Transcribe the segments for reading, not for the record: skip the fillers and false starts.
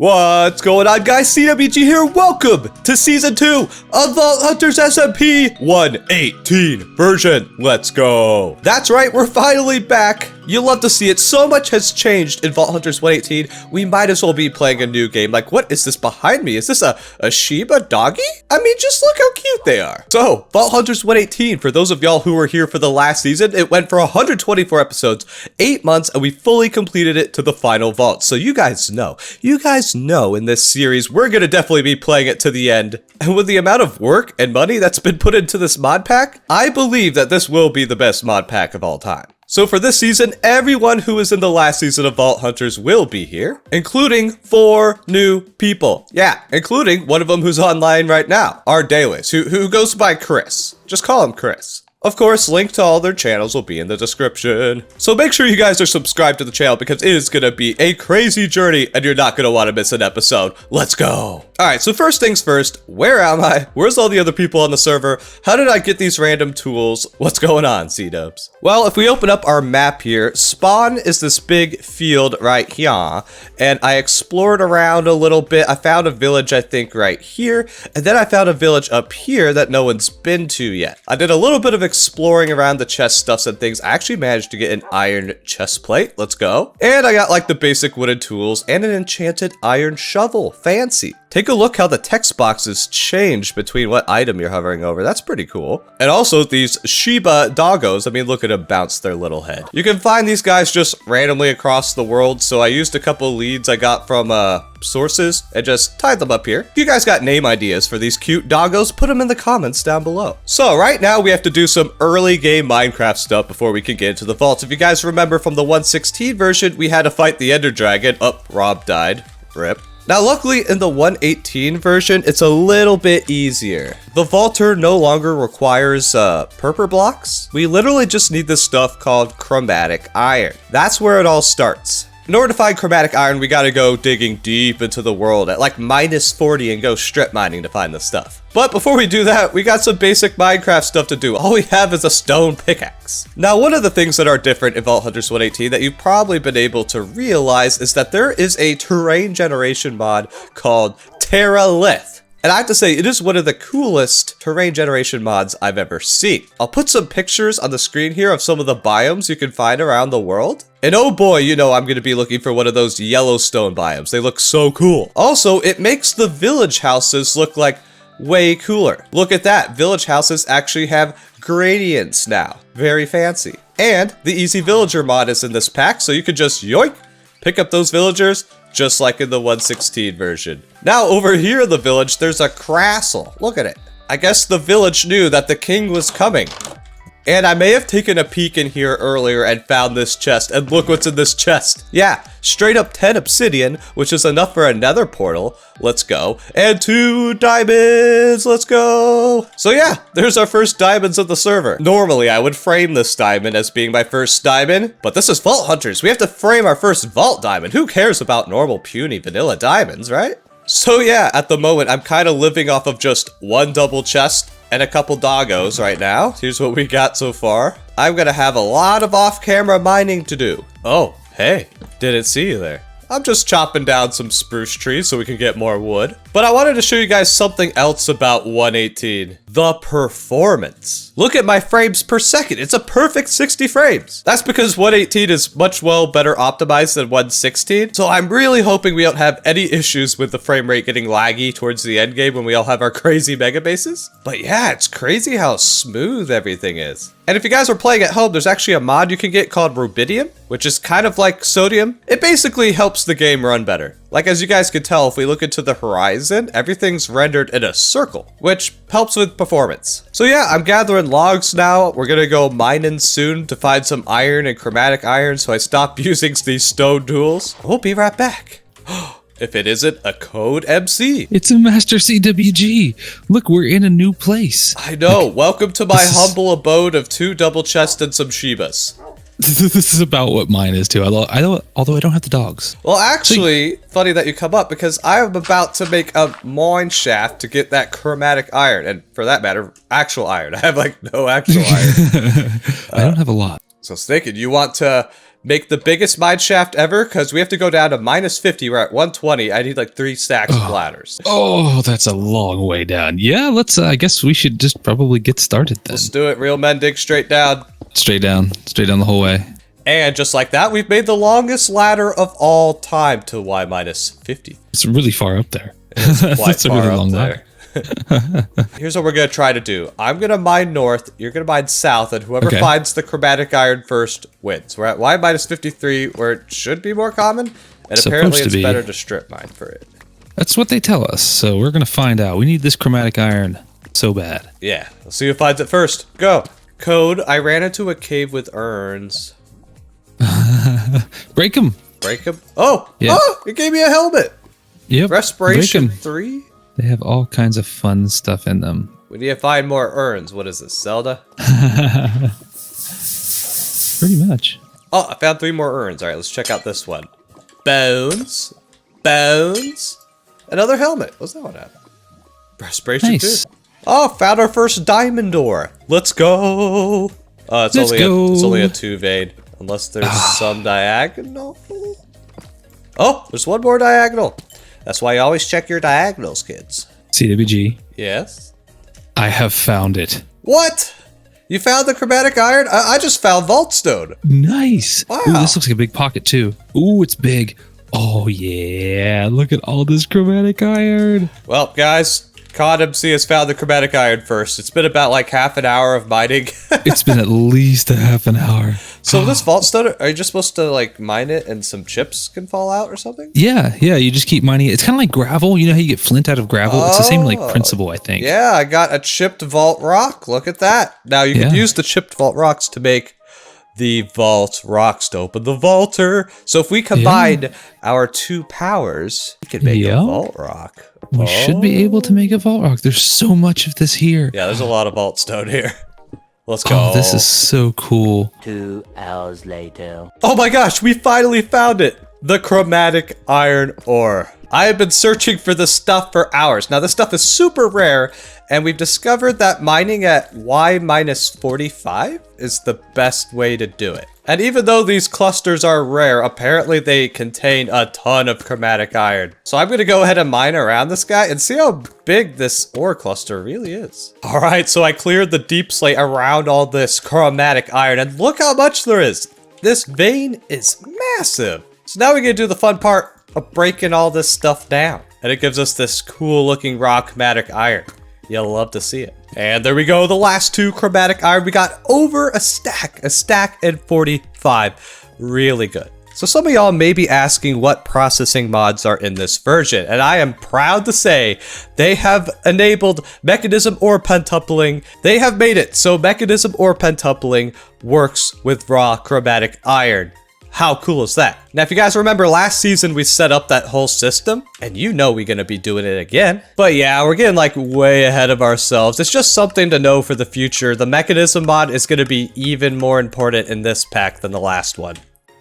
What's going on, guys? CWG here. Welcome to Season 2 of Vault Hunters SMP 118 version. Let's go. That's right, we're finally back. You'll love to see it. So much has changed in Vault Hunters 118. We might as well be playing a new game. Like, what is this behind me? Is this a Shiba doggy? I mean, just look how cute they are. So, Vault Hunters 118, for those of y'all who were here for the last season, it went for 124 episodes, 8 months, and we fully completed it to the final vault. So you guys know in this series, we're gonna definitely be playing it to the end. And with the amount of work and money that's been put into this mod pack, I believe that this will be the best mod pack of all time. So for this season, everyone who was in the last season of Vault Hunters will be here, including 4 new people. Yeah, including one of them who's online right now, Ardeilys, who goes by Chris. Just call him Chris. Of course, link to all their channels will be in the description. So make sure you guys are subscribed to the channel because it is going to be a crazy journey and you're not going to want to miss an episode. Let's go. Alright, so first things first, where am I? Where's all the other people on the server? How did I get these random tools? What's going on, C-dubs? Well, if we open up our map here, spawn is this big field right here, and I explored around a little bit. I found a village, I think, right here, and then I found a village up here that no one's been to yet. I did a little bit of exploring around the chest stuffs and things. I actually managed to get an iron chest plate. Let's go. And I got like the basic wooden tools and an enchanted iron shovel. Fancy. Take a look how the text boxes change between what item you're hovering over. That's pretty cool. And also these Shiba doggos, I mean, look at them bounce their little head. You can find these guys just randomly across the world. So I used a couple leads I got from sources and just tied them up here. If you guys got name ideas for these cute doggos, put them in the comments down below. So right now we have to do some early game Minecraft stuff before we can get into the vault. If you guys remember from the 116 version, we had to fight the Ender Dragon. Oh, Rob died. Rip. Now, luckily, in the 118 version, it's a little bit easier. The vaulter no longer requires purple blocks. We literally just need this stuff called chromatic iron. That's where it all starts. In order to find chromatic iron, we gotta go digging deep into the world at like -40 and go strip mining to find the stuff. But before we do that, we got some basic Minecraft stuff to do. All we have is a stone pickaxe. Now, one of the things that are different in Vault Hunters 118 that you've probably been able to realize is that there is a terrain generation mod called Terralith. And I have to say, it is one of the coolest terrain generation mods I've ever seen. I'll put some pictures on the screen here of some of the biomes you can find around the world. And oh boy, you know I'm going to be looking for one of those Yellowstone biomes. They look so cool. Also, it makes the village houses look like way cooler. Look at that. Village houses actually have gradients now. Very fancy. And the Easy Villager mod is in this pack, so you can just yoink, pick up those villagers, just like in the 116 version. Now, over here in the village, there's a castle. Look at it. I guess the village knew that the king was coming. And I may have taken a peek in here earlier and found this chest, and look what's in this chest. Yeah, straight up 10 obsidian, which is enough for a nether portal. Let's go. And 2 diamonds, let's go. So yeah, there's our first diamonds of the server. Normally, I would frame this diamond as being my first diamond, but this is Vault Hunters. We have to frame our first vault diamond. Who cares about normal puny vanilla diamonds, right? So yeah, at the moment, I'm kind of living off of just 1 double chest and a couple doggos right now. Here's what we got so far. I'm gonna have a lot of off-camera mining to do. Oh, hey, didn't see you there. I'm just chopping down some spruce trees so we can get more wood. But I wanted to show you guys something else about 118. The performance. Look at my frames per second. It's a perfect 60 frames. That's because 118 is much better optimized than 116. So I'm really hoping we don't have any issues with the frame rate getting laggy towards the end game when we all have our crazy megabases. But yeah, it's crazy how smooth everything is. And if you guys are playing at home, there's actually a mod you can get called rubidium, which is kind of like sodium. It basically helps the game run better. Like, as you guys can tell, if we look into the horizon, everything's rendered in a circle, which helps with performance. So yeah, I'm gathering logs now. We're gonna go mining soon to find some iron and chromatic iron, so I stop using these stone tools. We'll be right back. If it isn't a code MC. It's a Master CWG. Look, we're in a new place. I know. Welcome to my humble abode of 2 double chests and some Shibas. This is about what mine is too, although I don't have the dogs. Well, actually, funny that you come up, because I'm about to make a mine shaft to get that chromatic iron, and for that matter, actual iron. I have like no actual iron. I don't have a lot. So I was thinking, you want to make the biggest mine shaft ever because we have to go down to -50. We're at 120. I need like 3 stacks of ladders. Oh, that's a long way down. Yeah, let's, I guess we should just probably get started then. Let's do it. Real men dig straight down. Straight down the whole way. And just like that, we've made the longest ladder of all time to Y -50. It's really far up there. Quite That's a far really up long there. ladder. Here's what we're going to try to do. I'm going to mine north, you're going to mine south, and whoever finds the chromatic iron first wins. We're at Y -53, where it should be more common, and apparently it's better to strip mine for it. That's what they tell us, so we're going to find out. We need this chromatic iron so bad. Yeah, let's see who finds it first. Go. Code, I ran into a cave with urns. Break them. Break them? Oh! Yeah. Oh! It gave me a helmet! Yep. Respiration 3? They have all kinds of fun stuff in them. We need to find more urns. What is this, Zelda? Pretty much. Oh, I found 3 more urns. Alright, let's check out this one. Bones. Bones. Another helmet. What's that one at? Respiration 2. Oh, found our first diamond ore. Let's go. It's only a 2 vein. Unless there's some diagonal. Oh, there's one more diagonal. That's why you always check your diagonals, kids. CWG. Yes? I have found it. What? You found the chromatic iron? I just found vault stone. Nice. Wow. Ooh, this looks like a big pocket too. Ooh, it's big. Oh yeah, look at all this chromatic iron. Well, guys, COD MC has found the chromatic iron first. It's been about like half an hour of mining. It's been at least a half an hour. So this vault stone, are you just supposed to like mine it and some chips can fall out or something? Yeah, you just keep mining it. It's kind of like gravel. You know how you get flint out of gravel? It's the same like principle, I think. Yeah, I got a chipped vault rock. Look at that. Now you can use the chipped vault rocks to make the vault rocks to open the vaulter. So if we combine our 2 powers, we can make a vault rock. We should be able to make a vault rock. There's so much of this here. Yeah, there's a lot of vault stone here. Let's go. Oh, this is so cool. 2 hours later. Oh my gosh, we finally found it. The chromatic iron ore. I have been searching for this stuff for hours. Now, this stuff is super rare, and we've discovered that mining at Y -45 is the best way to do it. And even though these clusters are rare, apparently they contain a ton of chromatic iron. So I'm going to go ahead and mine around this guy and see how big this ore cluster really is. All right, so I cleared the deep slate around all this chromatic iron, and look how much there is. This vein is massive. So now we get to do the fun part of breaking all this stuff down. And it gives us this cool looking raw chromatic iron. You'll love to see it. And there we go, the last 2 chromatic iron. We got over a stack and 45. Really good. So some of y'all may be asking what processing mods are in this version, and I am proud to say they have enabled mechanism ore pentupling. They have made it so mechanism ore pentupling works with raw chromatic iron. How cool is that? Now, if you guys remember last season, we set up that whole system, and you know we're gonna be doing it again. But yeah, we're getting like way ahead of ourselves. It's just something to know for the future. The mechanism mod is gonna be even more important in this pack than the last one.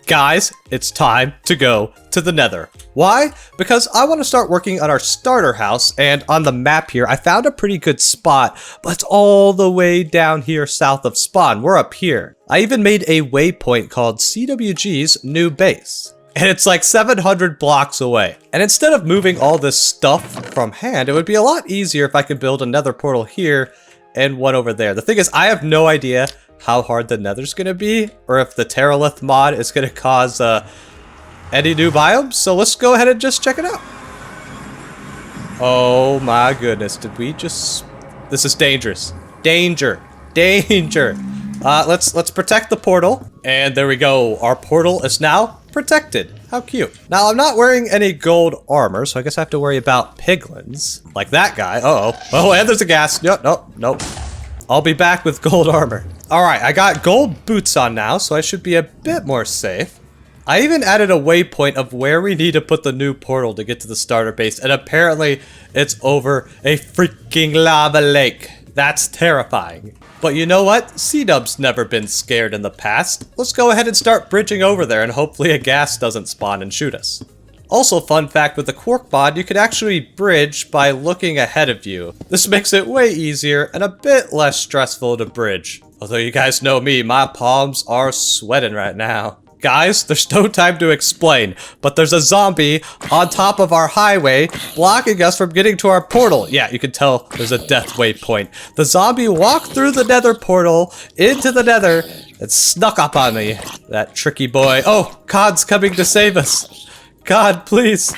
Guys, it's time to go to the Nether. Why? Because I want to start working on our starter house, and on the map here, I found a pretty good spot, but it's all the way down here south of spawn. We're up here. I even made a waypoint called CWG's new base, and it's like 700 blocks away. And instead of moving all this stuff from hand, it would be a lot easier if I could build another portal here and one over there. The thing is, I have no idea how hard the Nether's gonna be, or if the Terralith mod is gonna cause any new biomes. So let's go ahead and just check it out. Oh my goodness, did we just... This is dangerous. Danger. Let's protect the portal. And there we go. Our portal is now protected. How cute. Now, I'm not wearing any gold armor, so I guess I have to worry about piglins. Like that guy. Uh-oh. Oh, and there's a ghast. Nope. I'll be back with gold armor. All right, I got gold boots on now, so I should be a bit more safe. I even added a waypoint of where we need to put the new portal to get to the starter base, and apparently it's over a freaking lava lake. That's terrifying. But you know what? C-Dub's never been scared in the past. Let's go ahead and start bridging over there, and hopefully a ghast doesn't spawn and shoot us. Also, fun fact, with the Quark mod, you can actually bridge by looking ahead of you. This makes it way easier and a bit less stressful to bridge. Although you guys know me, my palms are sweating right now. Guys, there's no time to explain, but there's a zombie on top of our highway blocking us from getting to our portal. Yeah, you can tell there's a death waypoint. The zombie walked through the nether portal into the nether and snuck up on me. That tricky boy. Oh, God's coming to save us. God, please.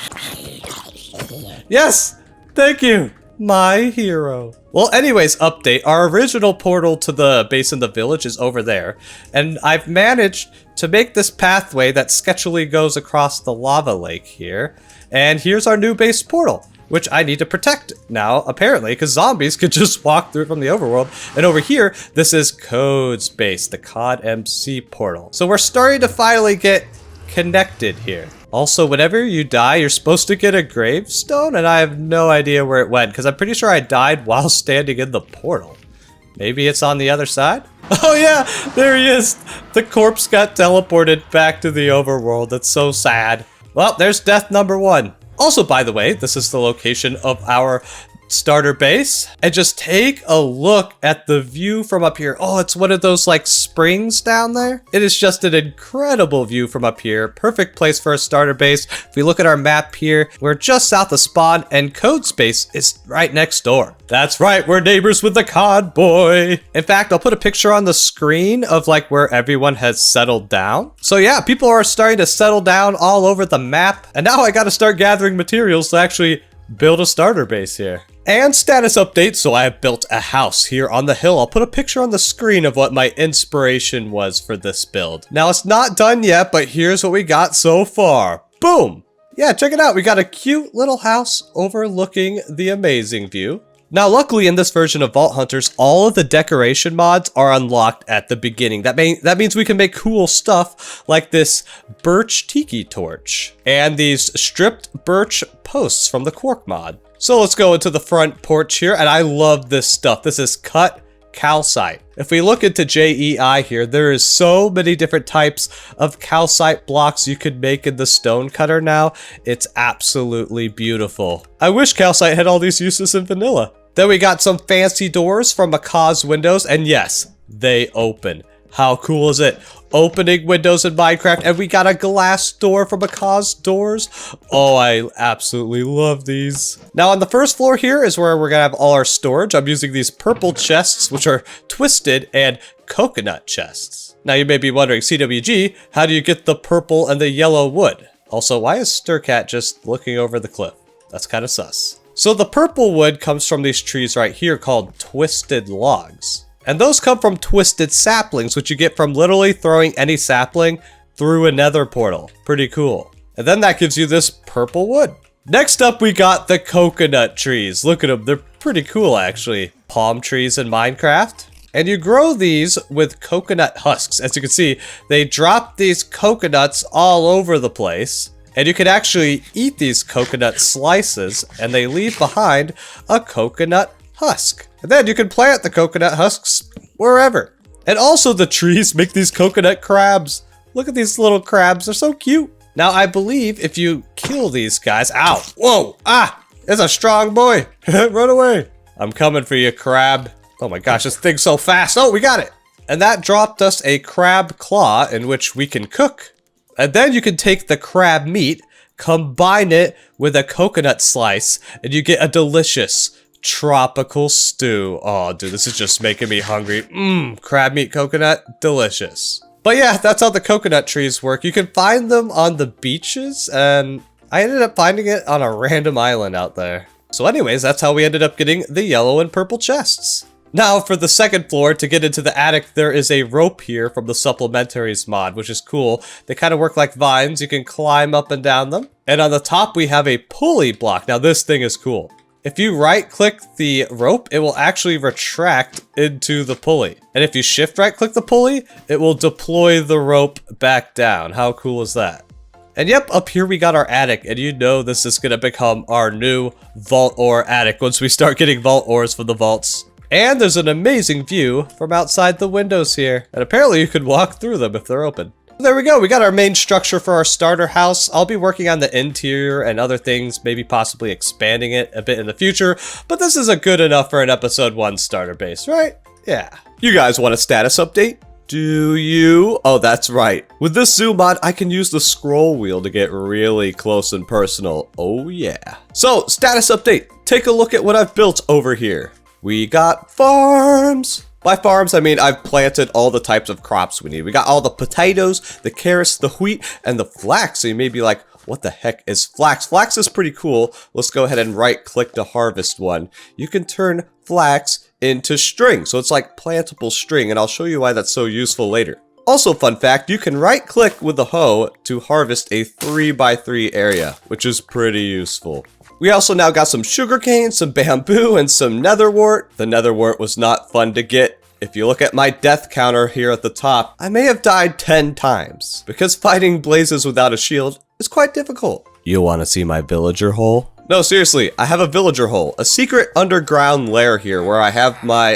Yes, thank you, my hero. Well, anyways, update. Our original portal to the base in the village is over there, and I've managed to make this pathway that sketchily goes across the lava lake here. And here's our new base portal, which I need to protect now, apparently, because zombies could just walk through from the overworld. And over here, this is Code's base, the COD MC portal. So we're starting to finally get connected here. Also, whenever you die, you're supposed to get a gravestone, and I have no idea where it went, because I'm pretty sure I died while standing in the portal. Maybe it's on the other side? Oh yeah, there he is! The corpse got teleported back to the overworld. That's so sad. Well, there's death number 1. Also, by the way, this is the location of our starter base. And just take a look at the view from up here. Oh, it's one of those like springs down there. It is just an incredible view from up here. Perfect place for a starter base. If we look at our map here, we're just south of spawn and Code's base is right next door. That's right, we're neighbors with the COD boy. In fact, I'll put a picture on the screen of like where everyone has settled down. So yeah, people are starting to settle down all over the map. And now I gotta start gathering materials to actually build a starter base here. And status update, so I have built a house here on the hill. I'll put a picture on the screen of what my inspiration was for this build. Now, it's not done yet, but here's what we got so far. Boom! Yeah, check it out. We got a cute little house overlooking the amazing view. Now, luckily in this version of Vault Hunters, all of the decoration mods are unlocked at the beginning. That means we can make cool stuff like this birch tiki torch and these stripped birch posts from the Quark mod. So let's go into the front porch here, and I love this stuff. This is cut calcite. If we look into JEI here, there is so many different types of calcite blocks you could make in the stone cutter now. It's absolutely beautiful. I wish calcite had all these uses in vanilla. Then we got some fancy doors from Macaw's windows, and yes, they open. How cool is it? Opening windows in Minecraft, and we got a glass door from Macaw's doors. Oh, I absolutely love these. Now on the first floor here is where we're gonna have all our storage. I'm using these purple chests, which are twisted, and coconut chests. Now you may be wondering, CWG, how do you get the purple and the yellow wood? Also, why is Styrkat just looking over the cliff? That's kind of sus. So the purple wood comes from these trees right here called twisted logs. And those come from twisted saplings, which you get from literally throwing any sapling through a nether portal. Pretty cool. And then that gives you this purple wood. Next up, we got the coconut trees. Look at them. They're pretty cool, actually. Palm trees in Minecraft. And you grow these with coconut husks. As you can see, they drop these coconuts all over the place. And you can actually eat these coconut slices, and they leave behind a coconut husk. And then you can plant the coconut husks wherever. And also the trees make these coconut crabs. Look at these little crabs, they're so cute. Now I believe if you kill these guys, ow, whoa, ah, it's a strong boy. Run away. I'm coming for you, crab. Oh my gosh, this thing's so fast. Oh, we got it. And that dropped us a crab claw in which we can cook. And then you can take the crab meat, combine it with a coconut slice, and you get a delicious tropical stew. Oh, dude, this is just making me hungry. Crab meat coconut, delicious. But yeah, that's how the coconut trees work. You can find them on the beaches, and I ended up finding it on a random island out there. So anyways, that's how we ended up getting the yellow and purple chests. Now for the second floor, to get into the attic, there is a rope here from the supplementaries mod, which is cool. They kind of work like vines. You can climb up and down them. And on the top, we have a pulley block. Now this thing is cool. If you right-click the rope, it will actually retract into the pulley. And if you shift right-click the pulley, it will deploy the rope back down. How cool is that? And yep, up here we got our attic, and you know this is gonna become our new vault ore attic once we start getting vault ores from the vaults. And there's an amazing view from outside the windows here. And apparently you can walk through them if they're open. There we go, we got our main structure for our starter house. I'll be working on the interior and other things, maybe possibly expanding it a bit in the future, but this is a good enough for an episode 1 starter base, right? Yeah. You guys want a status update? Do you? Oh, that's right. With this zoom mod, I can use the scroll wheel to get really close and personal. Oh yeah. So, status update. Take a look at what I've built over here. We got farms. By farms, I mean I've planted all the types of crops we need. We got all the potatoes, the carrots, the wheat, and the flax. So you may be like, what the heck is flax? Flax is pretty cool. Let's go ahead and right click to harvest one. You can turn flax into string. So it's like plantable string, and I'll show you why that's so useful later. Also, fun fact, you can right click with the hoe to harvest a 3x3 area, which is pretty useful. We also now got some sugarcane, some bamboo, and some netherwort. The netherwort was not fun to get. If you look at my death counter here at the top, I may have died 10 times because fighting blazes without a shield is quite difficult. You want to see my villager hole? No, seriously, I have a villager hole, a secret underground lair here where I have my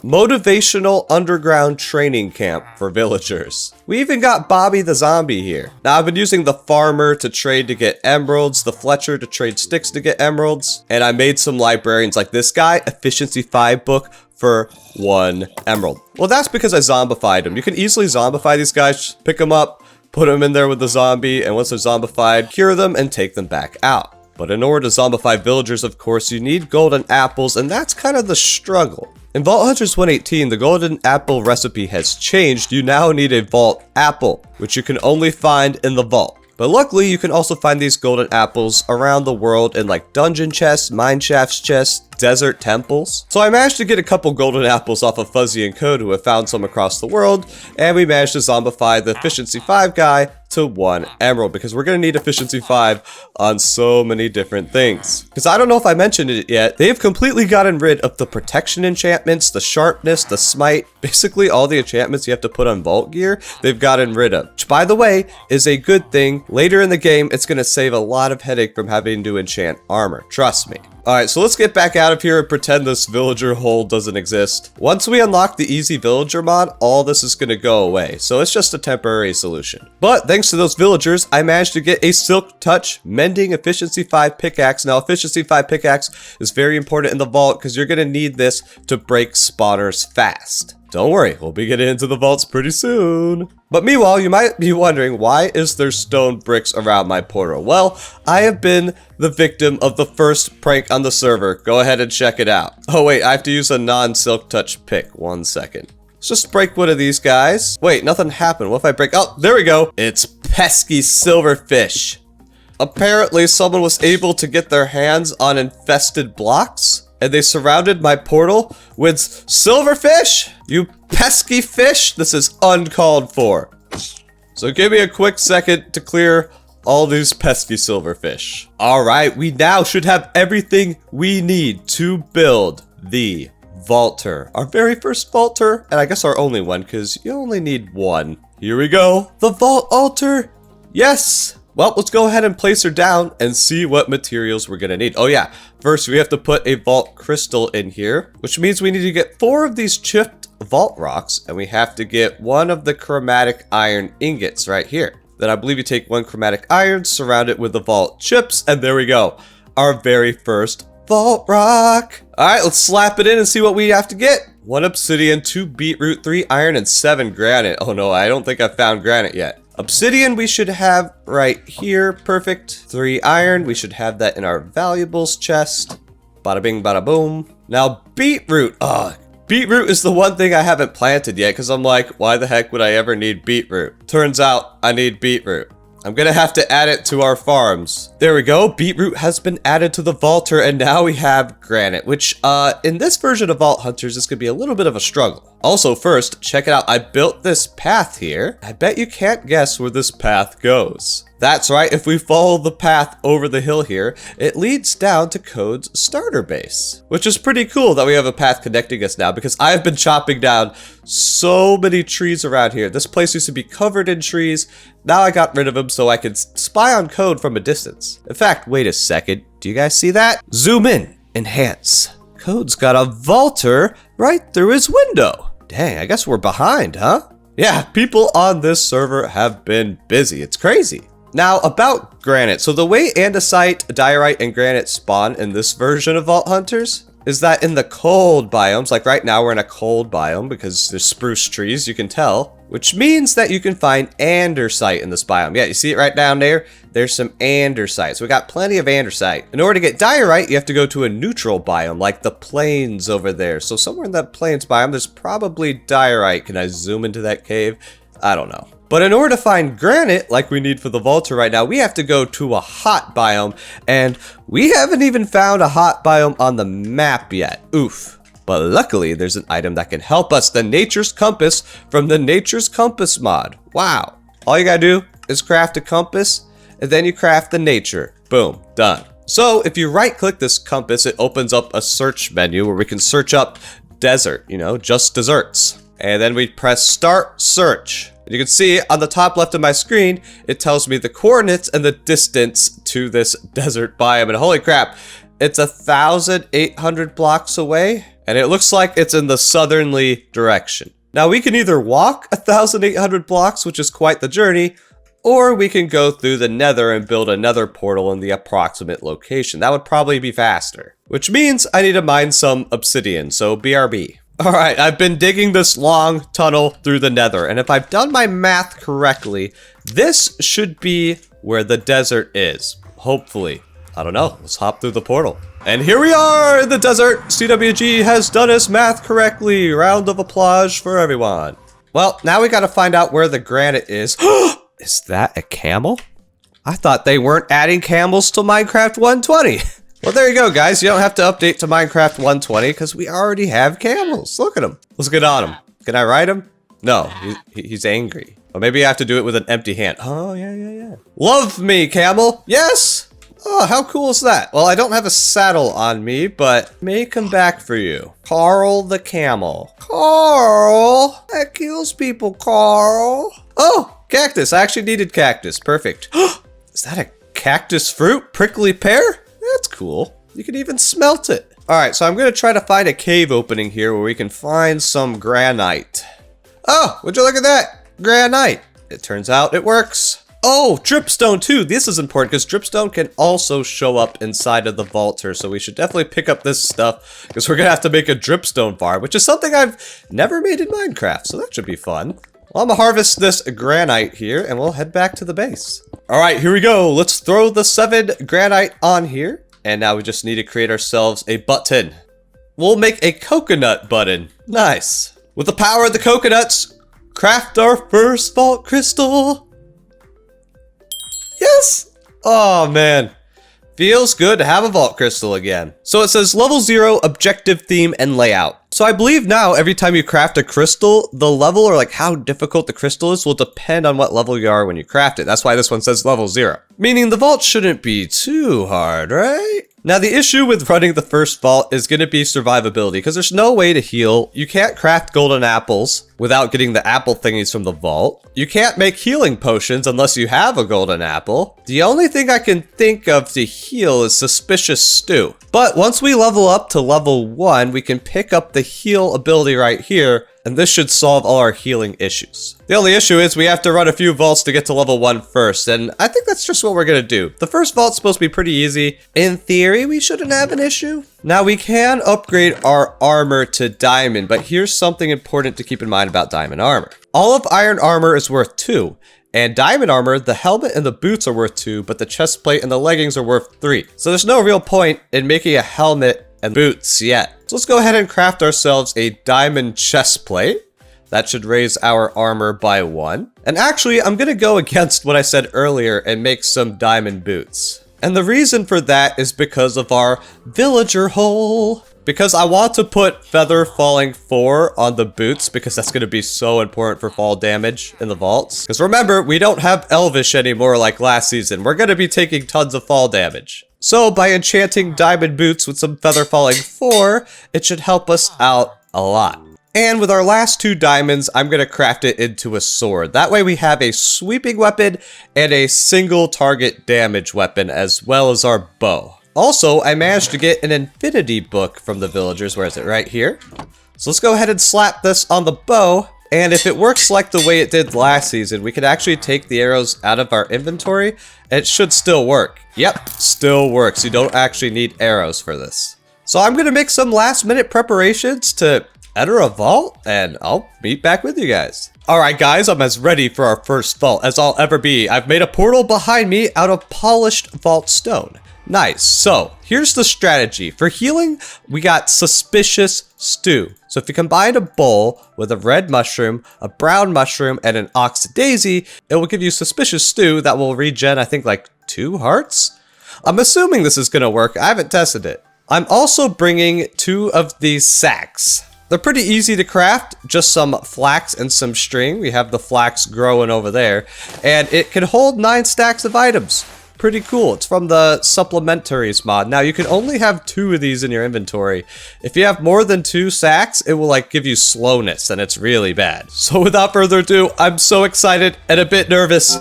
motivational underground training camp for villagers. We even got Bobby the zombie here. Now, I've been using the farmer to trade to get emeralds, the Fletcher to trade sticks to get emeralds, and I made some librarians like this guy, Efficiency 5 book for 1 emerald. Well, that's because I zombified him. You can easily zombify these guys, pick them up, put them in there with the zombie, and once they're zombified, cure them and take them back out. But in order to zombify villagers, of course, you need golden apples, and that's kind of the struggle. In Vault Hunters 118, the golden apple recipe has changed. You now need a vault apple, which you can only find in the vault. But luckily, you can also find these golden apples around the world in like dungeon chests, mineshafts chests, desert temples. So I managed to get a couple golden apples off of Fuzzy and Code, who have found some across the world, and we managed to zombify the Efficiency 5 guy to 1 emerald, because we're going to need Efficiency 5 on so many different things. Because I don't know if I mentioned it yet, they've completely gotten rid of the protection enchantments, the sharpness, the smite, basically all the enchantments you have to put on vault gear, they've gotten rid of. Which, by the way, is a good thing. Later in the game, it's going to save a lot of headache from having to enchant armor. Trust me. Alright, so let's get back out of here and pretend this villager hole doesn't exist. Once we unlock the easy villager mod, all this is going to go away. So it's just a temporary solution. But thanks to those villagers, I managed to get a Silk Touch Mending Efficiency 5 pickaxe. Now, Efficiency 5 pickaxe is very important in the vault because you're going to need this to break spawners fast. Don't worry, we'll be getting into the vaults pretty soon. But meanwhile, you might be wondering, why is there stone bricks around my portal? Well, I have been the victim of the first prank on the server. Go ahead and check it out. Oh wait, I have to use a non-Silk Touch pick. 1 second. Let's just break one of these guys. Wait, nothing happened. What if I break? Oh, there we go. It's pesky silverfish. Apparently, someone was able to get their hands on infested blocks, and they surrounded my portal with silverfish? You pesky fish! This is uncalled for. So give me a quick second to clear all these pesky silverfish. Alright, we now should have everything we need to build the Vaulter. Our very first Vaulter, and I guess our only one, because you only need one. Here we go. The Vault Altar! Yes! Well, let's go ahead and place her down and see what materials we're gonna need. Oh yeah, first we have to put a vault crystal in here, which means we need to get 4 of these chipped vault rocks, and we have to get 1 of the chromatic iron ingots right here. Then I believe you take 1 chromatic iron, surround it with the vault chips, and there we go. Our very first vault rock. Alright, let's slap it in and see what we have to get. 1 obsidian, 2 beetroot, 3 iron, and 7 granite. Oh no, I don't think I've found granite yet. Obsidian we should have right here, perfect. 3 iron, we should have that in our valuables chest. Bada bing, bada boom. Now beetroot, beetroot is the one thing I haven't planted yet because I'm like, why the heck would I ever need beetroot? Turns out I need beetroot. I'm gonna have to add it to our farms. There we go, beetroot has been added to the vaulter, and now we have granite, which in this version of Vault Hunters is gonna be a little bit of a struggle. Also, first, check it out, I built this path here. I bet you can't guess where this path goes. That's right, if we follow the path over the hill here, it leads down to Code's starter base. Which is pretty cool that we have a path connecting us now, because I've been chopping down so many trees around here. This place used to be covered in trees. Now I got rid of them so I could spy on Code from a distance. In fact, wait a second. Do you guys see that? Zoom in. Enhance. Code's got a vaulter right through his window. Dang, I guess we're behind, huh? Yeah, people on this server have been busy. It's crazy. Now, about granite. So the way andesite, diorite, and granite spawn in this version of Vault Hunters is that in the cold biomes, like right now we're in a cold biome because there's spruce trees, you can tell, which means that you can find andesite in this biome. Yeah, you see it right down there? There's some andesite. So we got plenty of andesite. In order to get diorite, you have to go to a neutral biome, like the plains over there. So somewhere in that plains biome, there's probably diorite. Can I zoom into that cave? I don't know. But in order to find granite, like we need for the vaulter right now, we have to go to a hot biome, and we haven't even found a hot biome on the map yet. Oof. But luckily, there's an item that can help us, the Nature's Compass from the Nature's Compass mod. Wow. All you gotta do is craft a compass, and then you craft the nature. Boom, done. So if you right-click this compass, it opens up a search menu where we can search up desert, you know, just desserts. And then we press Start Search. You can see on the top left of my screen, it tells me the coordinates and the distance to this desert biome. And holy crap, it's 1,800 blocks away. And it looks like it's in the southerly direction. Now we can either walk 1,800 blocks, which is quite the journey, or we can go through the nether and build another portal in the approximate location. That would probably be faster. Which means I need to mine some obsidian, so BRB. Alright, I've been digging this long tunnel through the nether, and if I've done my math correctly, this should be where the desert is. Hopefully. I don't know. Let's hop through the portal. And here we are in the desert! CWG has done his math correctly. Round of applause for everyone. Well, now we gotta find out where the granite is. Is that a camel? I thought they weren't adding camels to Minecraft 120. Well, there you go, guys. You don't have to update to Minecraft 120 because we already have camels. Look at him. Let's get on him. Can I ride him? No, he's angry. Or maybe I have to do it with an empty hand. Oh, yeah. Love me, camel. Yes. Oh, how cool is that? Well, I don't have a saddle on me, but may come back for you. Carl the camel. Carl? That kills people, Carl. Oh, cactus. I actually needed cactus. Perfect. Is that a cactus fruit? Prickly pear? That's cool. You can even smelt it. Alright, so I'm going to try to find a cave opening here where we can find some granite. Oh, would you look at that? Granite. It turns out it works. Oh, dripstone too. This is important because dripstone can also show up inside of the vaulter. So we should definitely pick up this stuff because we're going to have to make a dripstone farm, which is something I've never made in Minecraft. So that should be fun. Well, I'm going to harvest this granite here and we'll head back to the base. All right, here we go. Let's throw the 7 granite on here. And now we just need to create ourselves a button. We'll make a coconut button. Nice. With the power of the coconuts, craft our first vault crystal. Yes. Oh, man. Feels good to have a vault crystal again. So it says level 0, objective, theme, and layout. So I believe now every time you craft a crystal, the level or like how difficult the crystal is will depend on what level you are when you craft it. That's why this one says level 0. Meaning the vault shouldn't be too hard, right? Now the issue with running the first vault is going to be survivability because there's no way to heal. You can't craft golden apples without getting the apple thingies from the vault. You can't make healing potions unless you have a golden apple. The only thing I can think of to heal is suspicious stew. But once we level up to level 1, we can pick up the heal ability right here, and this should solve all our healing issues. The only issue is we have to run a few vaults to get to level 1 first, and I think that's just what we're gonna do. The first vault's supposed to be pretty easy. In theory, we shouldn't have an issue. Now we can upgrade our armor to diamond, but here's something important to keep in mind about diamond armor. All of iron armor is worth 2. And diamond armor, the helmet and the boots are worth 2, but the chest plate and the leggings are worth 3. So there's no real point in making a helmet and boots yet. So let's go ahead and craft ourselves a diamond chest plate. That should raise our armor by 1. And actually, I'm gonna go against what I said earlier and make some diamond boots. And the reason for that is because of our villager hole. Because I want to put Feather Falling 4 on the boots because that's going to be so important for fall damage in the vaults. Because remember, we don't have Elvish anymore like last season. We're going to be taking tons of fall damage. So by enchanting diamond boots with some Feather Falling 4, it should help us out a lot. And with our last 2 diamonds, I'm going to craft it into a sword. That way we have a sweeping weapon and a single target damage weapon as well as our bow. Also, I managed to get an infinity book from the villagers. Where is it? Right here. So let's go ahead and slap this on the bow. And if it works like the way it did last season, we can actually take the arrows out of our inventory. And it should still work. Yep, still works. You don't actually need arrows for this. So I'm gonna make some last minute preparations to enter a vault, and I'll meet back with you guys. Alright guys, I'm as ready for our first vault as I'll ever be. I've made a portal behind me out of polished vault stone. Nice. So here's the strategy. For healing, we got suspicious stew. So if you combine a bowl with a red mushroom, a brown mushroom, and an ox daisy, it will give you suspicious stew that will regen, I think, like 2 hearts? I'm assuming this is gonna work. I haven't tested it. I'm also bringing 2 of these sacks. They're pretty easy to craft, just some flax and some string. We have the flax growing over there, and it can hold 9 stacks of items. Pretty cool. It's from the supplementaries mod. Now you can only have 2 of these in your inventory. If you have more than 2 sacks, it will like give you slowness, and it's really bad. So without further ado, I'm so excited and a bit nervous.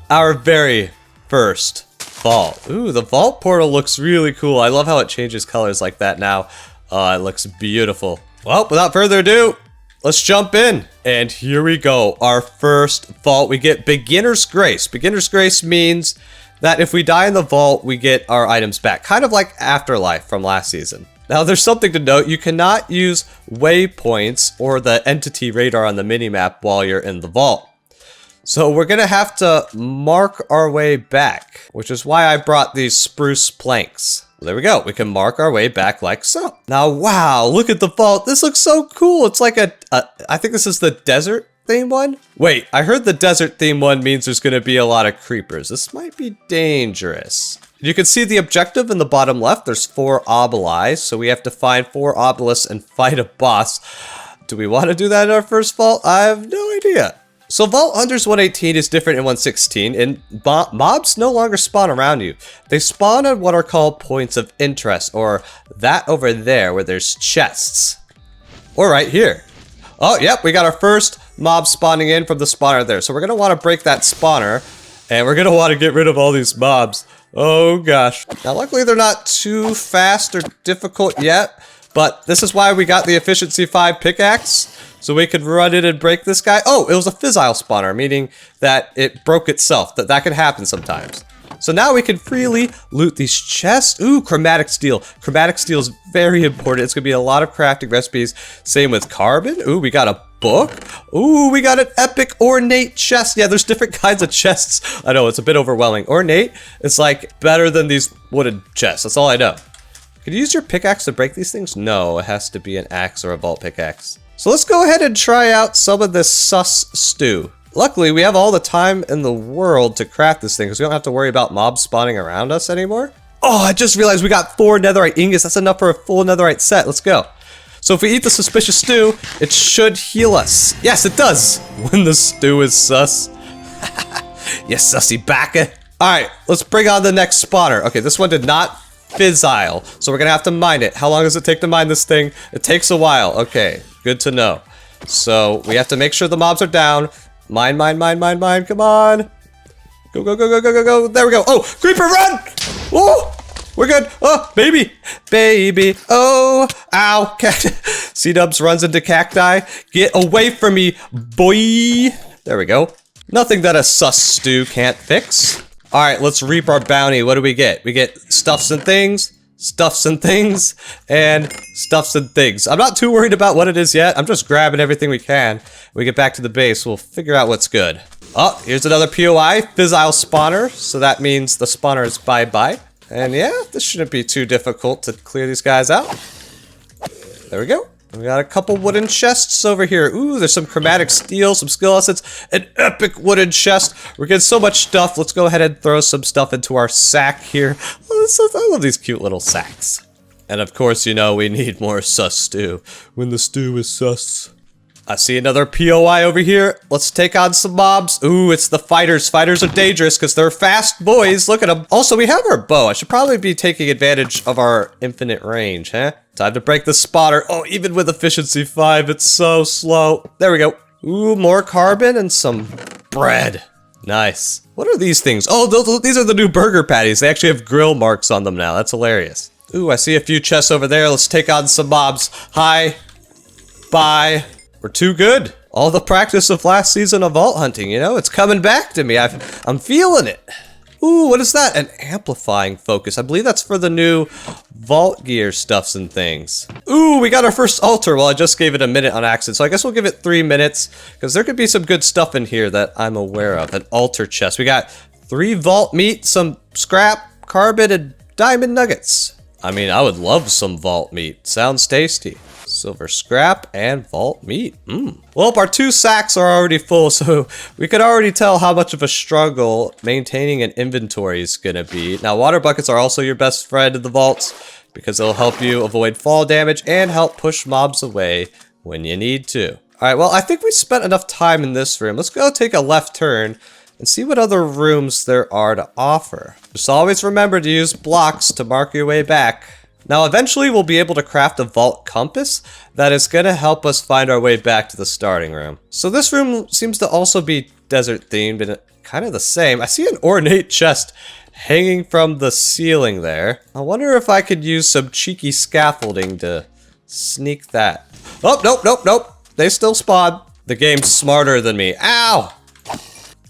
Our very first vault. Ooh, the vault portal looks really cool. I love how it changes colors like that now. Oh, it looks beautiful. Well, without further ado, let's jump in. And here we go. Our first vault. We get Beginner's Grace. Beginner's Grace means that if we die in the vault, we get our items back. Kind of like Afterlife from last season. Now, there's something to note. You cannot use waypoints or the entity radar on the minimap while you're in the vault. So we're gonna have to mark our way back, which is why I brought these spruce planks. There we go. We can mark our way back like so. Now, wow, look at the vault. This looks so cool. It's like I think this is the desert theme one. Wait, I heard the desert theme one means there's gonna be a lot of creepers. This might be dangerous. You can see the objective in the bottom left. There's 4 Ardeilys, so we have to find 4 Ardeilys and fight a boss. Do we want to do that in our first vault? I have no idea. So Vault Hunters 118 is different in 116, and mobs no longer spawn around you. They spawn on what are called points of interest, or that over there where there's chests. Or right here. Oh, yep, we got our first mob spawning in from the spawner there. So we're gonna want to break that spawner, and we're gonna want to get rid of all these mobs. Oh gosh. Now luckily they're not too fast or difficult yet, but this is why we got the efficiency 5 pickaxe. So we could run in and break this guy. Oh, it was a fissile spawner, meaning that it broke itself. That can happen sometimes. So now we can freely loot these chests. Ooh, chromatic steel. Chromatic steel is very important. It's gonna be a lot of crafting recipes. Same with carbon. Ooh, we got a book. Ooh, we got an epic ornate chest. Yeah, there's different kinds of chests. I know, it's a bit overwhelming. Ornate is like better than these wooden chests. That's all I know. Can you use your pickaxe to break these things? No, it has to be an axe or a vault pickaxe. So let's go ahead and try out some of this sus stew. Luckily, we have all the time in the world to craft this thing because we don't have to worry about mobs spawning around us anymore. Oh, I just realized we got 4 netherite ingots. That's enough for a full netherite set. Let's go. So if we eat the suspicious stew, it should heal us. Yes, it does. When the stew is sus. Yes, sussy backa. All right, let's bring on the next spawner. Okay, this one did not fissile, so we're gonna have to mine it. How long does it take to mine this thing? It takes a while. Okay, good to know. So we have to make sure the mobs are down. Mine, mine, mine, mine, mine. Come on. Go, go, go, go, go, go, go. There we go. Oh, creeper, run! Oh, we're good. Oh, baby. Baby. Oh, ow. C-Dubs runs into cacti. Get away from me, boy. There we go. Nothing that a sus stew can't fix. All right, let's reap our bounty. What do we get? We get stuffs and things, stuffs and things, and stuffs and things. I'm not too worried about what it is yet. I'm just grabbing everything we can. When we get back to the base, we'll figure out what's good. Oh, here's another POI, fissile spawner. So that means the spawner is bye-bye. And yeah, this shouldn't be too difficult to clear these guys out. There we go. We got a couple wooden chests over here. Ooh, there's some chromatic steel, some skill assets, an epic wooden chest. We're getting so much stuff. Let's go ahead and throw some stuff into our sack here. Oh, I love these cute little sacks. And of course, you know, we need more sus stew. When the stew is sus. I see another POI over here. Let's take on some mobs. Ooh, it's the fighters. Fighters are dangerous because they're fast boys. Look at them. Also, we have our bow. I should probably be taking advantage of our infinite range, huh? Time to break the spotter. Oh, even with efficiency 5, it's so slow. There we go. Ooh, more carbon and some bread. Nice. What are these things? Oh, these are the new burger patties. They actually have grill marks on them now. That's hilarious. Ooh, I see a few chests over there. Let's take on some mobs. Hi. Bye. We're too good. All the practice of last season of vault hunting, you know, it's coming back to me. I'm feeling it. Ooh, what is that? An amplifying focus. I believe that's for the new vault gear stuffs and things. Ooh, we got our first altar. Well, I just gave it a minute on accident, so I guess we'll give it 3 minutes, because there could be some good stuff in here that I'm aware of. An altar chest. We got 3 vault meat, some scrap, carbon, and diamond nuggets. I mean, I would love some vault meat. Sounds tasty. Silver scrap and vault meat. Well, our 2 sacks are already full, so we could already tell how much of a struggle maintaining an inventory is gonna be. Now, water buckets are also your best friend in the vaults, because they'll help you avoid fall damage and help push mobs away when you need to. Alright, well, I think we spent enough time in this room. Let's go take a left turn and see what other rooms there are to offer. Just always remember to use blocks to mark your way back. Now, eventually we'll be able to craft a vault compass that is going to help us find our way back to the starting room. So this room seems to also be desert themed and kind of the same. I see an ornate chest hanging from the ceiling there. I wonder if I could use some cheeky scaffolding to sneak that. Oh, nope. They still spawn. The game's smarter than me. Ow!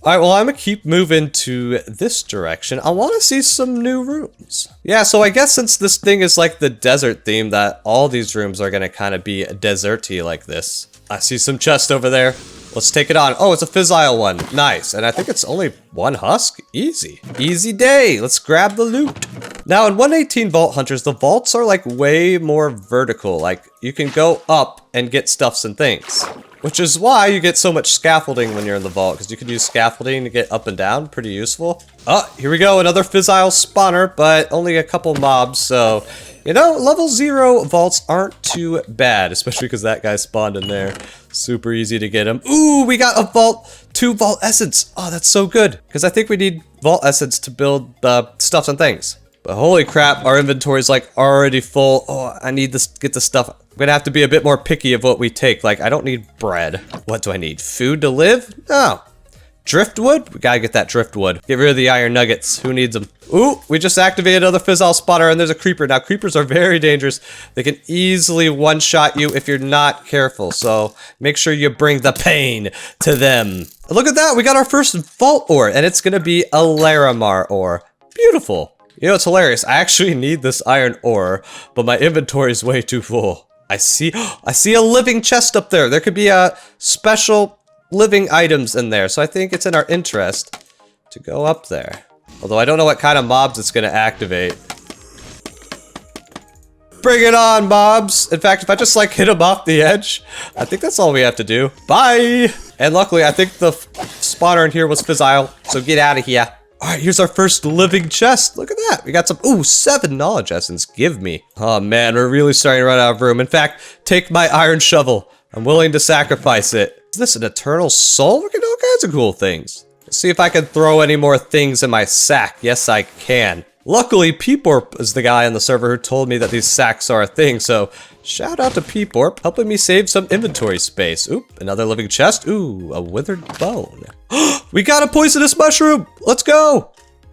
Alright, well, I'm gonna keep moving to this direction. I want to see some new rooms. Yeah, so I guess since this thing is like the desert theme, that all these rooms are gonna kind of be deserty like this. I see some chest over there. Let's take it on. Oh, it's a fissile one. Nice. And I think it's only 1 husk. Easy. Easy day. Let's grab the loot. Now, in 118 Vault Hunters, the vaults are like way more vertical. Like, you can go up and get stuffs and things. Which is why you get so much scaffolding when you're in the vault, because you can use scaffolding to get up and down. Pretty useful. Oh, here we go. Another fissile spawner, but only a couple mobs, so... You know, level 0 vaults aren't too bad, especially because that guy spawned in there. Super easy to get him. Ooh, we got a vault, 2 vault essence. Oh, that's so good, because I think we need vault essence to build stuffs and things. But holy crap, our inventory's like already full. Oh, I need to get the stuff. I'm gonna have to be a bit more picky of what we take. Like, I don't need bread. What do I need? Food to live? No. Driftwood? We gotta get that driftwood. Get rid of the iron nuggets. Who needs them? Ooh, we just activated another fissile spotter, and there's a creeper. Now, creepers are very dangerous. They can easily one-shot you if you're not careful. So make sure you bring the pain to them. Look at that. We got our first vault ore, and it's gonna be a Larimar ore. Beautiful. You know, it's hilarious. I actually need this iron ore, but my inventory is way too full. I see a living chest up there. There could be a special living items in there, so I think it's in our interest to go up there. Although I don't know what kind of mobs it's gonna activate. Bring it on, mobs! In fact, if I just like hit them off the edge, I think that's all we have to do. Bye! And luckily, I think the spawner in here was fissile, so get out of here. Alright, here's our first living chest. Look at that. We got some, ooh, 7 knowledge essence. Give me. Oh man, we're really starting to run out of room. In fact, take my iron shovel. I'm willing to sacrifice it. Is this an eternal soul? We're getting all kinds of cool things. Let's see if I can throw any more things in my sack. Yes, I can. Luckily, Peeporp is the guy on the server who told me that these sacks are a thing, so shout out to Peeporp, helping me save some inventory space. Oop, another living chest. Ooh, a withered bone. We got a poisonous mushroom! Let's go!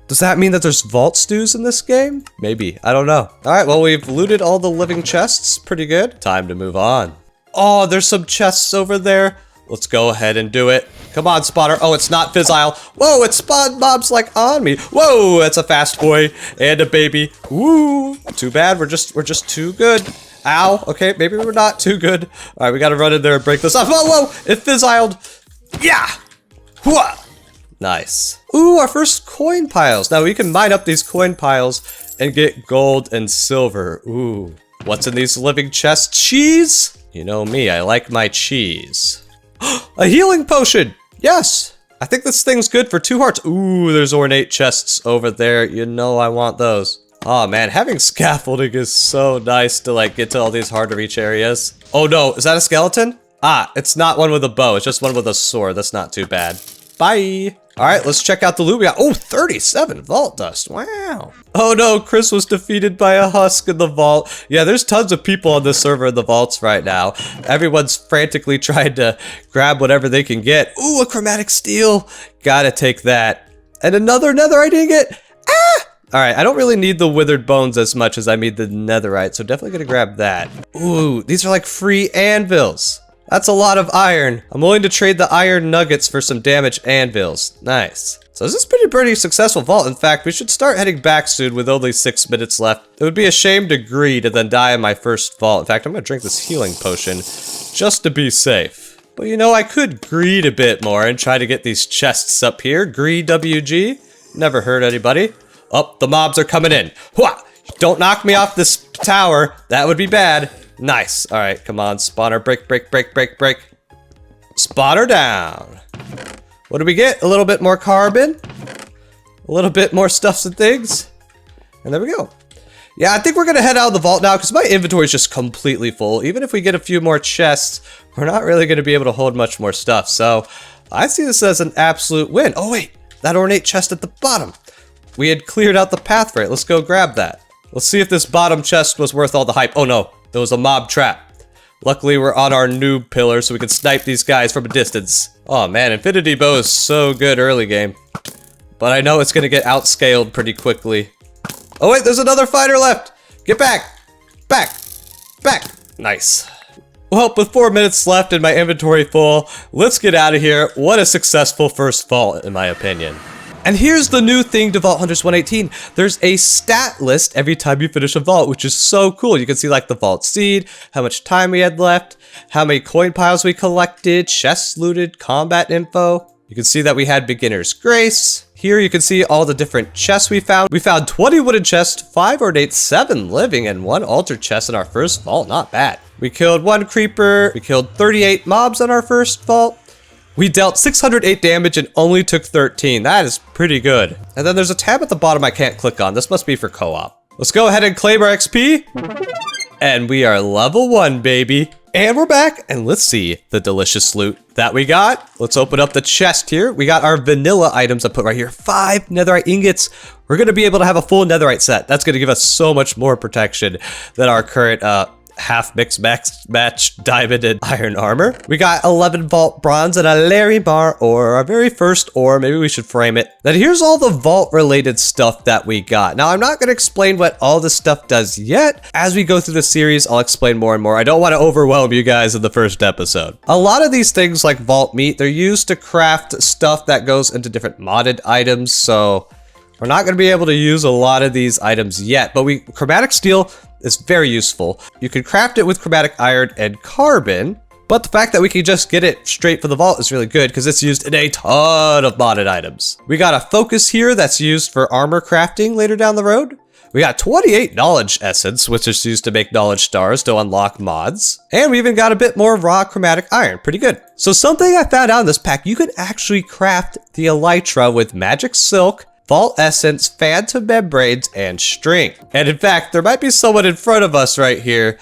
Does that mean that there's vault stews in this game? Maybe, I don't know. Alright, well, we've looted all the living chests. Pretty good. Time to move on. Oh, there's some chests over there. Let's go ahead and do it. Come on, spotter. Oh, it's not fissile. Whoa, it spawned mobs like on me. Whoa, that's a fast boy and a baby. Woo. Too bad. We're just too good. Ow. Okay, maybe we're not too good. All right, we got to run in there and break this up. Whoa, whoa. It fiziled. Yeah. Hooah. Nice. Ooh, our first coin piles. Now we can mine up these coin piles and get gold and silver. Ooh. What's in these living chests? Cheese? You know me, I like my cheese. A healing potion! Yes! I think this thing's good for 2 hearts. Ooh, there's ornate chests over there. You know I want those. Oh man, having scaffolding is so nice to like get to all these hard to reach areas. Oh no, is that a skeleton? Ah, it's not one with a bow, it's just one with a sword. That's not too bad. Bye! Alright, let's check out the loot we got. Oh, 37 vault dust. Wow. Oh no, Chris was defeated by a husk in the vault. Yeah, there's tons of people on this server in the vaults right now. Everyone's frantically trying to grab whatever they can get. Ooh, a chromatic steel. Gotta take that. And another netherite ingot. Ah! Alright, I don't really need the withered bones as much as I need the netherite, so definitely gonna grab that. Ooh, these are like free anvils. That's a lot of iron. I'm willing to trade the iron nuggets for some damage anvils. Nice. So this is pretty successful vault. In fact, we should start heading back soon with only 6 minutes left. It would be a shame to greed and then die in my first vault. In fact, I'm gonna drink this healing potion just to be safe. But you know, I could greed a bit more and try to get these chests up here. Greed WG. Never hurt anybody. Oh, the mobs are coming in. Hwah! Don't knock me off this tower. That would be bad. Nice. All right, come on, spawner. Break. Spawner down. What do we get? A little bit more carbon. A little bit more stuffs and things. And there we go. Yeah, I think we're gonna head out of the vault now because my inventory is just completely full. Even if we get a few more chests, we're not really gonna be able to hold much more stuff. So I see this as an absolute win. Oh wait, that ornate chest at the bottom. We had cleared out the path for it. Let's go grab that. Let's see if this bottom chest was worth all the hype. Oh no, there was a mob trap. Luckily, we're on our noob pillar, so we can snipe these guys from a distance. Oh man, Infinity Bow is so good early game. But I know it's gonna get outscaled pretty quickly. Oh wait, there's another fighter left! Get back! Back! Nice. Well, with 4 minutes left and my inventory full, let's get out of here. What a successful first vault, in my opinion. And here's the new thing to Vault Hunters 118. There's a stat list every time you finish a vault, which is so cool. You can see like the vault seed, how much time we had left, how many coin piles we collected, chests looted, combat info. You can see that we had beginner's grace. Here you can see all the different chests we found. We found 20 wooden chests, 5 ornate, 7 living, and 1 altar chest in our first vault. Not bad. We killed 1 creeper. We killed 38 mobs on our first vault. We dealt 608 damage and only took 13. That is pretty good. And then there's a tab at the bottom I can't click on. This must be for co-op. Let's go ahead and claim our XP. And we are level 1, baby. And we're back, and let's see the delicious loot that we got. Let's open up the chest here. We got our vanilla items I put right here. 5 netherite ingots. We're gonna be able to have a full netherite set. That's gonna give us so much more protection than our current half mix match diamond and iron armor. We got 11 vault bronze and a Larry bar ore, our very first ore. Maybe we should frame it. Then here's all the vault related stuff that we got. Now I'm not going to explain what all this stuff does yet. As we go through the series, I'll explain more and more. I don't want to overwhelm you guys in the first episode. A lot of these things like vault meat, they're used to craft stuff that goes into different modded items. So we're not going to be able to use a lot of these items yet, but chromatic steel is very useful. You can craft it with chromatic iron and carbon, but the fact that we can just get it straight from the vault is really good because it's used in a ton of modded items. We got a focus here that's used for armor crafting later down the road. We got 28 knowledge essence, which is used to make knowledge stars to unlock mods. And we even got a bit more raw chromatic iron, pretty good. So something I found out in this pack, you can actually craft the elytra with magic silk, vault essence, phantom membranes, and string. And in fact, there might be someone in front of us right here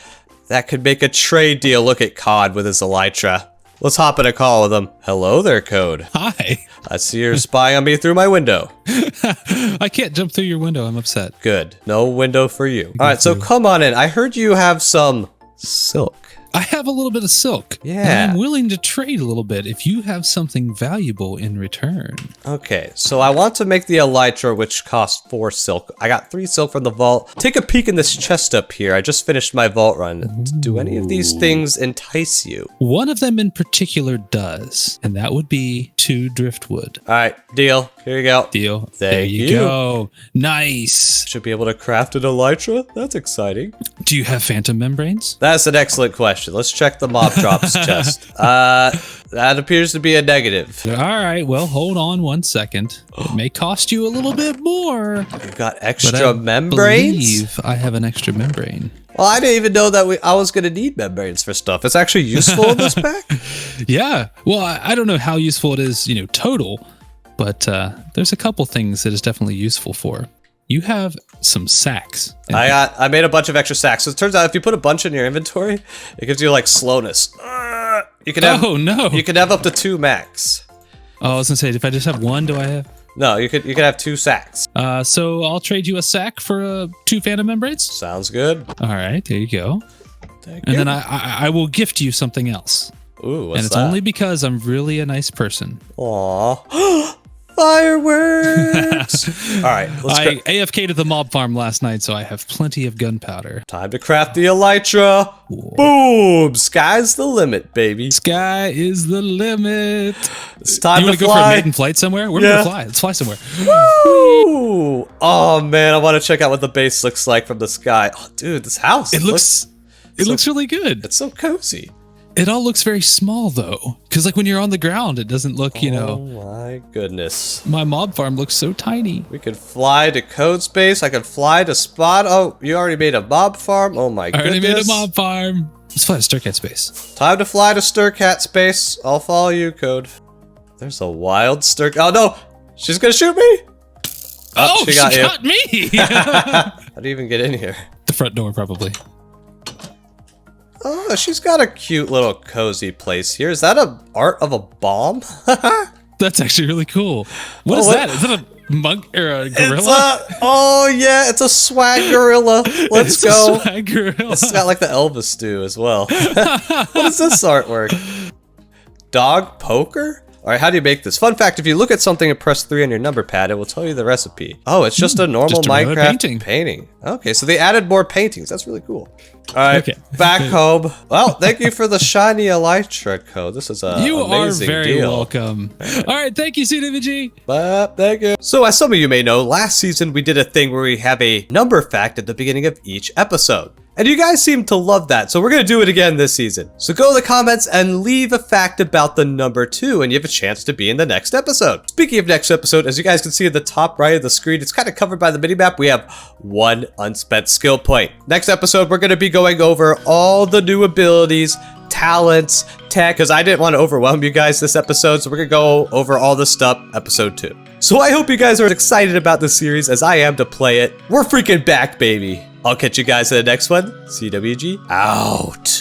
that could make a trade deal. Look at Cod with his elytra. Let's hop in a call with him. Hello there, Code. Hi. I see you're spying on me through my window. I can't jump through your window. I'm upset. Good. No window for you. All right, so come on in. I heard you have some silk. I have a little bit of silk. Yeah. And I'm willing to trade a little bit if you have something valuable in return. Okay, so I want to make the elytra, which costs 4 silk. I got 3 silk from the vault. Take a peek in this chest up here. I just finished my vault run. Ooh. Do any of these things entice you? One of them in particular does, and that would be 2 driftwood. All right, deal. Here you go. Deal. There you go. Nice. Should be able to craft an elytra. That's exciting. Do you have phantom membranes? That's an excellent question. Let's check the mob drops chest. That appears to be a negative. All right, well, hold on 1 second. It may cost you a little bit more. You've got extra membranes? I believe I have an extra membrane. Well, I didn't even know that I was going to need membranes for stuff. It's actually useful in this pack? Yeah. Well, I don't know how useful it is, total, but there's a couple things that it's definitely useful for. You have some sacks. I made a bunch of extra sacks. So it turns out if you put a bunch in your inventory, it gives you like slowness. You can have, no. You can have up to 2 max. Oh, I was gonna say, if I just have 1, do I have? No, you could have 2 sacks. So I'll trade you a sack for 2 phantom membranes. Sounds good. All right, there you go. Thank you. And then I will gift you something else. Ooh, what's and it's that? only because I'm really a nice person. Aww. Fireworks! All right, let's I go. AFK'd at the mob farm last night, so I have plenty of gunpowder. Time to craft the elytra. Boom! Sky's the limit, baby. Sky is the limit. It's time You to want to go for a fly. maiden flight somewhere? We're Yeah. gonna fly. Let's fly somewhere. Woo! Oh man, I want to check out what the base looks like from the sky. Oh, dude, this house. It looks really good. It's so cozy. It all looks very small though, because like when you're on the ground, it doesn't look. You Oh know, my goodness. my mob farm looks so tiny. We could fly to code space. I could fly to spot. Oh, you already made a mob farm. Oh my I already goodness. made a mob farm. Let's fly to Styrkat space. Time to fly to Styrkat space. I'll follow you, Code. There's a wild Styrkat. Oh no! She's gonna shoot me! Oh, she got you. got me. How do you even get in here? The front door, probably. Oh, she's got a cute little cozy place here. Is that a art of a bomb? That's actually really cool. What is what- that? Is that a monk or a gorilla? It's oh yeah, it's a swag gorilla. Let's It's go. a swag gorilla. It's got like the Elvis stew as well. What is this artwork? Dog poker? All right, how do you make this? Fun fact, if you look at something and press 3 on your number pad, it will tell you the recipe. Oh, it's just a normal just a regular Minecraft painting. Okay, so they added more paintings. That's really cool. All right, Okay. back home. Well, thank you for the shiny elytra code. This is a You are amazing very deal. welcome. All right, thank you, CWG. Thank you. So as some of you may know, last season we did a thing where we have a number fact at the beginning of each episode. And you guys seem to love that, so we're going to do it again this season. So go to the comments and leave a fact about the number 2, and you have a chance to be in the next episode. Speaking of next episode, as you guys can see at the top right of the screen, it's kind of covered by the minimap. We have 1 unspent skill point. Next episode, we're going to be going over all the new abilities, talents, tech, because I didn't want to overwhelm you guys this episode, so we're going to go over all this stuff, episode 2. So I hope you guys are excited about this series as I am to play it. We're freaking back, baby. I'll catch you guys in the next one. CWG out.